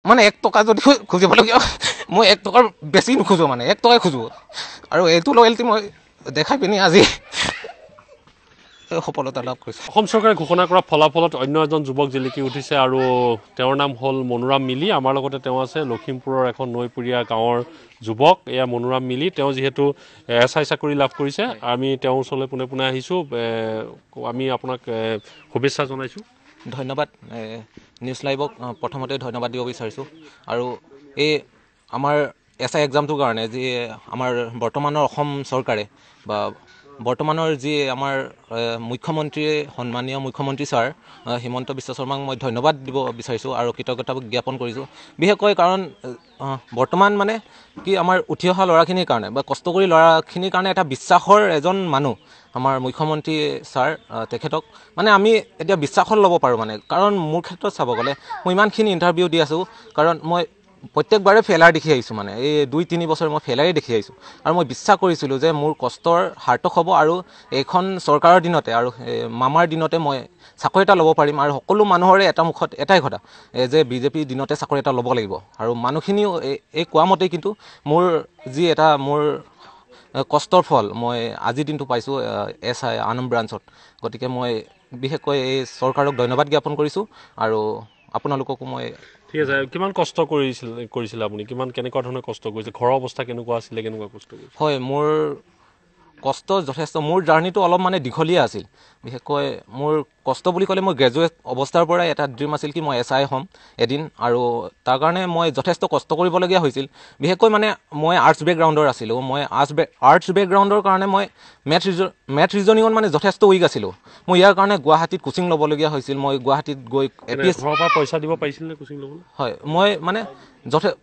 মানে 1 টকা যদি খুজিবলগীয়া মই 1 টকাৰ বেছি নোখোজো মানে 1 টকাই খোজো আৰু এইটো লয়েলটি মই দেখাই পিনি আজি সফলতা লাভ কৰিছোঁ। অসম চৰকাৰে ঘোষণা কৰা ফলাফলত অন্য এজন যুৱক জিলিকি উঠিছে আৰু তেওঁৰ নাম হ'ল মনোৰাম মিলি। আমাৰ লগতে তেওঁ আছে লখিমপুৰৰ এখন নৈপুৰীয়া গাঁৱৰ যুৱক, এয়া মনোৰাম মিলি। তেওঁ যিহেতু SI চাকৰি লাভ কৰিছে, আমি তেওঁৰ ওচৰলৈ পোনে পোনে আহিছোঁ। আমি আপোনাক শুভেচ্ছা জনাইছোঁ। ধন্যবাদ। নিউজ লাইভক প্ৰথমতে ধন্যবাদ দিব বিচাৰিছোঁ আৰু এই আমাৰ SI এক্সামটোৰ কাৰণে যি আমাৰ বৰ্তমানৰ অসম চৰকাৰে বা বৰ্তমানৰ যি আমাৰ মুখ্যমন্ত্ৰী সন্মানীয় মুখ্যমন্ত্ৰী ছাৰ হিমন্ত বিশ্ব শৰ্মাক মই ধন্যবাদ দিব বিচাৰিছোঁ আৰু কৃতজ্ঞতা জ্ঞাপন কৰিছোঁ। বিশেষকৈ কাৰণ বৰ্তমান মানে কি আমাৰ উঠি অহা ল'ৰাখিনিৰ কাৰণে বা কষ্ট কৰি ল'ৰাখিনিৰ কাৰণে এটা বিশ্বাসৰ এজন মানুহ আমাৰ মুখ্যমন্ত্ৰী ছাৰ, তেখেতক মানে আমি এতিয়া বিশ্বাসত ল'ব পাৰোঁ মানে। কাৰণ মোৰ ক্ষেত্ৰত চাব গ'লে মই ইমানখিনি ইণ্টাৰভিউ দি আছোঁ, কাৰণ মই প্ৰত্যেকবাৰে ফেইলাৰ দেখি আহিছোঁ মানে এই 2-3 বছৰ মই ফেইলাৰেই দেখি আহিছোঁ আৰু মই বিশ্বাস কৰিছিলোঁ যে মোৰ কষ্টৰ সাৰ্থক হ'ব আৰু এইখন চৰকাৰৰ দিনতে আৰু মামাৰ দিনতে মই চাকৰি এটা ল'ব পাৰিম আৰু সকলো মানুহৰে এটা মুখত এটাই কথা যে বিজেপিৰ দিনতে চাকৰি এটা ল'ব লাগিব আৰু মানুহখিনিও এই কোৱা মতেই কিন্তু মোৰ যি এটা মোৰ কষ্টৰ ফল মই আজিৰ দিনটো পাইছোঁ SI আনম ব্ৰাঞ্চত। গতিকে মই বিশেষকৈ এই চৰকাৰক ধন্যবাদ জ্ঞাপন কৰিছোঁ আৰু আপোনালোককো মই। ঠিক আছে, কিমান কষ্ট কৰিছিলে আপুনি? কেনেকুৱা ধৰণৰ কষ্ট কৰিছে? ঘৰৰ অৱস্থা কেনেকুৱা আছিলে? কেনেকুৱা কষ্ট কৰিছে? হয়, মোৰ কষ্ট যথেষ্ট। মোৰ জাৰ্ণিটো অলপ মানে দীঘলীয়া আছিল। বিশেষকৈ মোৰ কষ্ট বুলি ক'লে মই গ্ৰেজুৱেট অৱস্থাৰ পৰাই এটা ড্ৰিম আছিল কি মই SI হ'ম এদিন, আৰু তাৰ কাৰণে মই যথেষ্ট কষ্ট কৰিবলগীয়া হৈছিল। বিশেষকৈ মানে মই আৰ্টছ বেকগ্ৰাউণ্ডৰ আছিলোঁ। মই আৰ্টছ বেকগ্ৰাউণ্ডৰ কাৰণে মই মেথ ৰিজনিঙত মানে যথেষ্ট উইক আছিলোঁ। মই ইয়াৰ কাৰণে গুৱাহাটীত কোচিং ল'বলগীয়া হৈছিল। মই গুৱাহাটীত গৈ ঘৰৰ পৰা পইচা দিব পাৰিছিলে কোচিং ল'বলৈ? হয়, মই মানে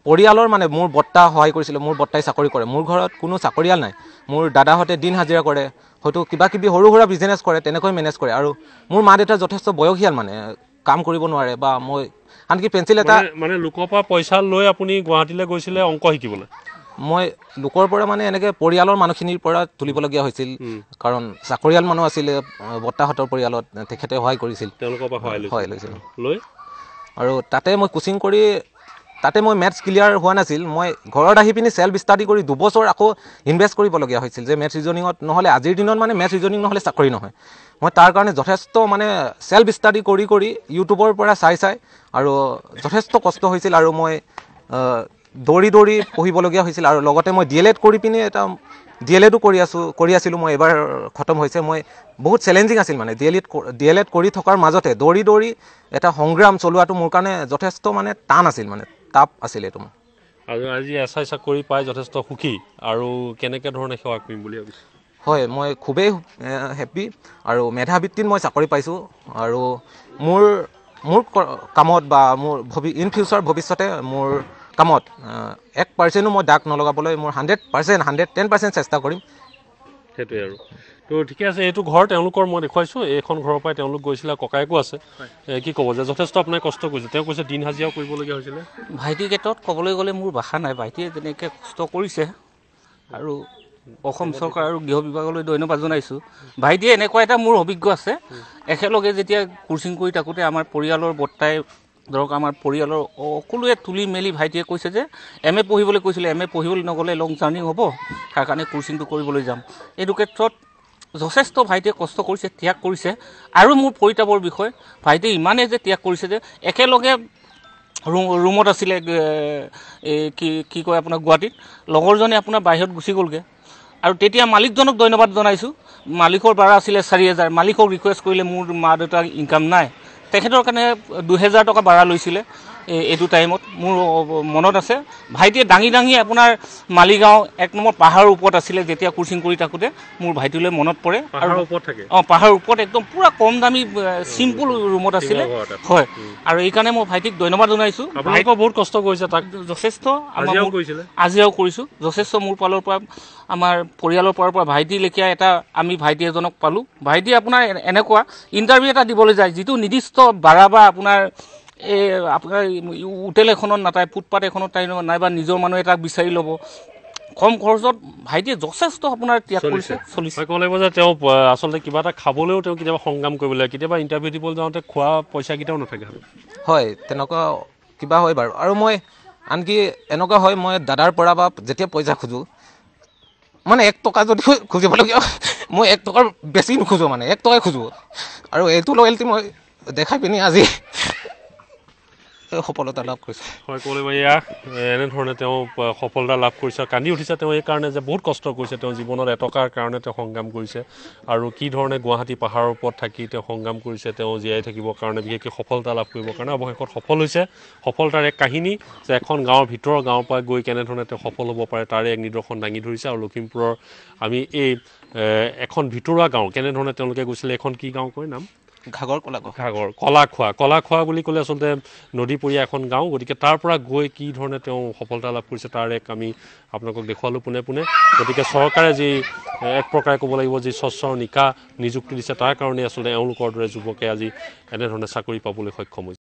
পৰিয়ালৰ মানে মোৰ বৰ্তা সহায় কৰিছিলোঁ। মোৰ বৰ্তাই চাকৰি কৰে। মোৰ ঘৰত কোনো চাকৰিয়াল নাই। মোৰ দাদাহঁতে দিন হাজিৰা কৰে, হয়তো কিবা কিবি সৰু সুৰা বিজনেছ কৰে, তেনেকৈ মেনেজ কৰে। আৰু মোৰ মা দেউতা যথেষ্ট বয়সীয়াল মানে কাম কৰিব নোৱাৰে বা মই আনকি পেঞ্চিল এটা মানে লোকৰ পৰা পইচা লৈ আপুনি গুৱাহাটীলৈ গৈছিলে অংক শিকিবলৈ? মই লোকৰ পৰা মানে এনেকৈ পৰিয়ালৰ মানুহখিনিৰ পৰা তুলিবলগীয়া হৈছিল, কাৰণ চাকৰিয়াল মানুহ আছিলে বৰ্তাহঁতৰ পৰিয়ালত, তেখেতে সহায় কৰিছিল, তেওঁলোকৰ পৰা সহায় লৈছিল লৈ আৰু তাতে মই কোচিং কৰি তাতে মই মেথছ ক্লিয়াৰ হোৱা নাছিল। মই ঘৰত আহি পিনি চেল্ফ ষ্টাডি কৰি 2 বছৰ আকৌ ইনভেষ্ট কৰিবলগীয়া হৈছিল যে মেথছ ৰিজনিঙত নহ'লে আজিৰ দিনত মানে মেথছ ৰিজনিং নহ'লে চাকৰি নহয়। মই তাৰ কাৰণে যথেষ্ট মানে চেল্ফ ষ্টাডি কৰি ইউটিউবৰ পৰা চাই আৰু যথেষ্ট কষ্ট হৈছিল আৰু মই দৌৰি পঢ়িবলগীয়া হৈছিল আৰু লগতে মই DLED কৰি পিনি এটা DLEDো কৰি আছিলোঁ। মই এবাৰ খতম হৈছে। মই বহুত চেলেঞ্জিং আছিল মানে DLED কৰি থকাৰ মাজতে দৌৰি এটা সংগ্ৰাম চলোৱাটো মোৰ কাৰণে যথেষ্ট মানে টান আছিল, মানে টাফ আছিল এইটো। আৰু আজি SI চাকৰি পাই যথেষ্ট সুখী আৰু কেনেকৈ ধৰণে সেৱা কৰিম বুলি ভাবিছোঁ? হয়, মই খুবেই হেপ্পী আৰু মেধাবৃত্তিত মই চাকৰি পাইছোঁ আৰু মোৰ কামত বা মোৰ ইন ফিউচাৰ ভৱিষ্যতে মোৰ কামত 1% মই দাগ নলগাবলৈ মোৰ 110% চেষ্টা কৰিম। সেইটোৱে আৰু তো ঠিকে আছে। এইটো ঘৰ তেওঁলোকৰ মই দেখুৱাইছোঁ। এইখন ঘৰৰ পৰাই তেওঁলোক গৈছিলে, ককায়েকো আছে। কি ক'ব যে যথেষ্ট আপোনাৰ কষ্ট কৰিছে? তেওঁ কৈছে দিন হাজিৰাও কৰিবলগীয়া হৈছিলে। ভাইটিৰ ক্ষেত্ৰত ক'বলৈ গ'লে মোৰ ভাষা নাই। ভাইটিয়ে যেনেকৈ কষ্ট কৰিছে আৰু অসম চৰকাৰ আৰু গৃহ বিভাগলৈ ধন্যবাদ জনাইছোঁ। ভাইটিয়ে এনেকুৱা এটা মোৰ অভিজ্ঞ আছে, একেলগে যেতিয়া কোচিং কৰি থাকোঁতে আমাৰ পৰিয়ালৰ বৰ্তাই ধৰক আমাৰ পৰিয়ালৰ সকলোৱে তুলি মেলি ভাইটিয়ে কৈছে যে MA পঢ়িবলৈ কৈছিলে, MA পঢ়িবলৈ নগ'লে লং জাৰ্ণি হ'ব, তাৰ কাৰণে কোচিংটো কৰিবলৈ যাম। এইটো ক্ষেত্ৰত যথেষ্ট ভাইটিয়ে কষ্ট কৰিছে, ত্যাগ কৰিছে। আৰু মোৰ পৰিতাপৰ বিষয়, ভাইটিয়ে ইমানেই যে ত্যাগ কৰিছে যে একেলগে ৰুমত আছিলে কি কয় আপোনাৰ গুৱাহাটীত, লগৰজনে আপোনাৰ বাহিৰত গুচি গ'লগৈ আৰু তেতিয়া মালিকজনক ধন্যবাদ জনাইছোঁ। মালিকৰ ভাড়া আছিলে 4000। মালিকক ৰিকুৱেষ্ট কৰিলে মোৰ মা দেউতাৰ ইনকাম নাই, তেখেতৰ কাৰণে 2000 টকা ভাড়া লৈছিলে এইটো টাইমত। মোৰ মনত আছে ভাইটিয়ে দাঙি আপোনাৰ মালিগাঁও 1 নম্বৰ পাহাৰৰ ওপৰত আছিলে যেতিয়া কোচিং কৰি থাকোঁতে। মোৰ ভাইটিলৈ মনত পৰে। পাহাৰৰ ওপৰত থাকে? পাহাৰৰ ওপৰত একদম পূৰা কম দামী চিম্পুল ৰুমত আছিলে। হয়, আৰু এইকাৰণে মই ভাইটিক ধন্যবাদ জনাইছোঁ। ভাইটিও বহুত কষ্ট কৰিছে, তাক যথেষ্ট আজিও কৰিছোঁ। যথেষ্ট মোৰ ফালৰ পৰা আমাৰ পৰিয়ালৰ পৰা ভাইটি লেখীয়া এটা আমি ভাইটি এজনক পালোঁ। ভাইটি আপোনাৰ এনেকুৱা ইণ্টাৰভিউ এটা দিবলৈ যায় যিটো নিৰ্দিষ্ট ভাড়া বা আপোনাৰ হোটেল এখনত নাপায়, ফুটপাথ এখনত নাইবা নিজৰ মানুহ এটাক বিচাৰি ল'ব, কম খৰচত ভাইটিয়ে যথেষ্ট আপোনাৰ ত্যাগ কৰিছে, চলিছে। ক'ব লাগিব যে তেওঁ আচলতে কিবা এটা খাবলৈও তেওঁ কেতিয়াবা সংগ্ৰাম কৰিব লাগে। কেতিয়াবা ইণ্টাৰভিউ দিবলৈ যাওঁতে খোৱা পইচাকেইটাও নাথাকে। হয়, তেনেকুৱা কিবা হয় বাৰু। আৰু মই আনকি এনেকুৱা হয় মই দাদাৰ পৰা বা যেতিয়া পইচা খোজোঁ মানে 1 টকা যদি খুজিবলগীয়া মই 1 টকাৰ বেছি নোখোজোঁ, মানে 1 টকাই খোজোঁ। আৰু এইটো লয়েলটি মই দেখাই পিনি আজি সফলতা লাভ কৰিছোঁ। হয় ক'বলৈ এয়া এনেধৰণে তেওঁ সফলতা লাভ কৰিছে। কান্দি উঠিছে তেওঁ এই কাৰণে যে বহুত কষ্ট কৰিছে, তেওঁ জীৱনত এটকাৰ কাৰণে তেওঁ সংগ্ৰাম কৰিছে আৰু কি ধৰণে গুৱাহাটী পাহাৰৰ ওপৰত থাকি তেওঁ সংগ্ৰাম কৰিছে তেওঁ জীয়াই থাকিবৰ কাৰণে, বিশেষকৈ সফলতা লাভ কৰিবৰ কাৰণে। অৱশেষত সফল হৈছে। সফলতাৰ এক কাহিনী যে এখন গাঁৱৰ ভিতৰৰ গাঁৱৰ পৰা গৈ কেনেধৰণে তেওঁ সফল হ'ব পাৰে তাৰে এক নিদৰ্শন দাঙি ধৰিছে। আৰু লখিমপুৰৰ আমি এই এখন ভিতৰুৱা গাঁও কেনেধৰণে তেওঁলোকে গৈছিলে, এখন কি গাঁও কয় নাম? ঘাগৰ কলাখোৱা বুলি ক'লে আচলতে নদীপৰীয়া এখন গাঁও। গতিকে তাৰ পৰা গৈ কি ধৰণে তেওঁ সফলতা লাভ কৰিছে তাৰ এক আমি আপোনালোকক দেখুৱালোঁ পোনে পোনে। গতিকে চৰকাৰে যি এক প্ৰকাৰে ক'ব লাগিব যি স্বচ্ছ নিকা নিযুক্তি দিছে তাৰ কাৰণে আচলতে এওঁলোকৰ দৰে যুৱকে আজি এনেধৰণে চাকৰি পাবলৈ সক্ষম হৈছে।